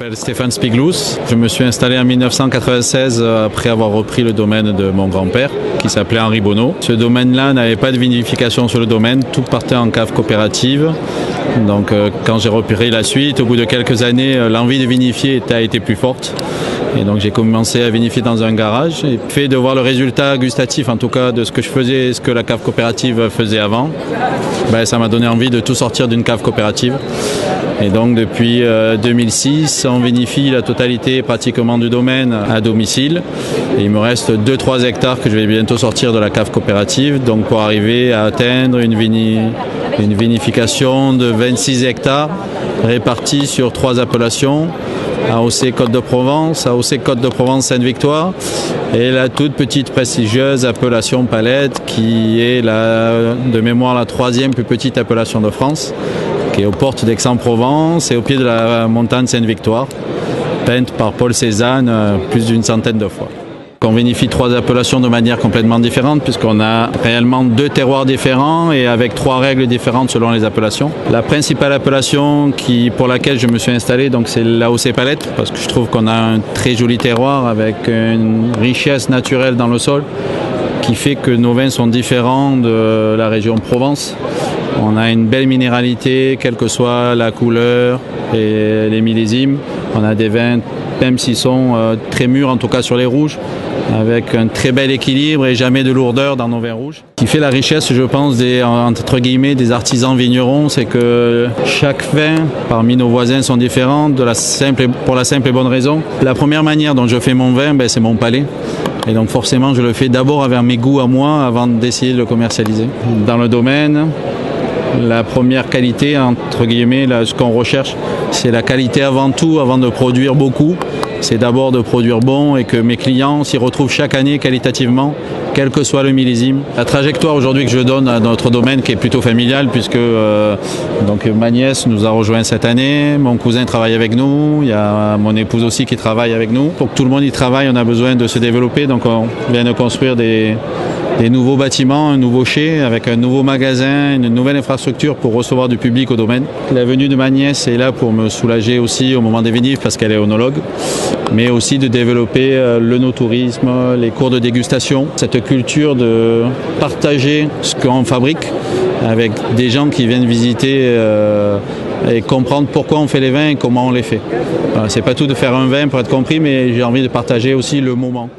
m'appelle Stéphane Spiglous. Je me suis installé en 1996 après avoir repris le domaine de mon grand-père qui s'appelait Henri Bonneau. Ce domaine-là n'avait pas de vinification sur le domaine, tout partait en cave coopérative. Donc quand j'ai repris la suite, au bout de quelques années, l'envie de vinifier a été plus forte. Et donc j'ai commencé à vinifier dans un garage. Et le fait de voir le résultat gustatif, en tout cas de ce que je faisais et ce que la cave coopérative faisait avant, ça m'a donné envie de tout sortir d'une cave coopérative. Et donc depuis 2006, on vinifie la totalité pratiquement du domaine à domicile. Et il me reste 2-3 hectares que je vais bientôt sortir de la cave coopérative, donc pour arriver à atteindre une vinification de 26 hectares répartis sur 3 appellations. AOC Côte de Provence, AOC Côte de Provence Sainte-Victoire et la toute petite prestigieuse appellation Palette qui est de mémoire la 3e plus petite appellation de France, qui est aux portes d'Aix-en-Provence et au pied de la montagne Sainte-Victoire, peinte par Paul Cézanne plus d'une centaine de fois. On vinifie 3 appellations de manière complètement différente puisqu'on a réellement 2 terroirs différents et avec 3 règles différentes selon les appellations. La principale appellation pour laquelle je me suis installé, c'est l'AOC Palette parce que je trouve qu'on a un très joli terroir avec une richesse naturelle dans le sol qui fait que nos vins sont différents de la région Provence. On a une belle minéralité, quelle que soit la couleur et les millésimes. On a des vins, même s'ils sont très mûrs, en tout cas sur les rouges, avec un très bel équilibre et jamais de lourdeur dans nos vins rouges. Ce qui fait la richesse, je pense, entre guillemets, des artisans vignerons, c'est que chaque vin, parmi nos voisins, sont différents pour la simple et bonne raison. La première manière dont je fais mon vin, c'est mon palais. Et donc forcément, je le fais d'abord avec mes goûts à moi avant d'essayer de le commercialiser. Dans le domaine, la première qualité, entre guillemets, ce qu'on recherche, c'est la qualité avant tout, avant de produire beaucoup. C'est d'abord de produire bon et que mes clients s'y retrouvent chaque année qualitativement, quel que soit le millésime. La trajectoire aujourd'hui que je donne à notre domaine qui est plutôt familial puisque ma nièce nous a rejoint cette année, mon cousin travaille avec nous, il y a mon épouse aussi qui travaille avec nous. Pour que tout le monde y travaille, on a besoin de se développer, donc on vient de construire des nouveaux bâtiments, un nouveau chai avec un nouveau magasin, une nouvelle infrastructure pour recevoir du public au domaine. La venue de ma nièce est là pour me soulager aussi au moment des vinifs parce qu'elle est œnologue, mais aussi de développer l'œnotourisme, les cours de dégustation, cette culture de partager ce qu'on fabrique avec des gens qui viennent visiter et comprendre pourquoi on fait les vins et comment on les fait. C'est pas tout de faire un vin pour être compris, mais j'ai envie de partager aussi le moment.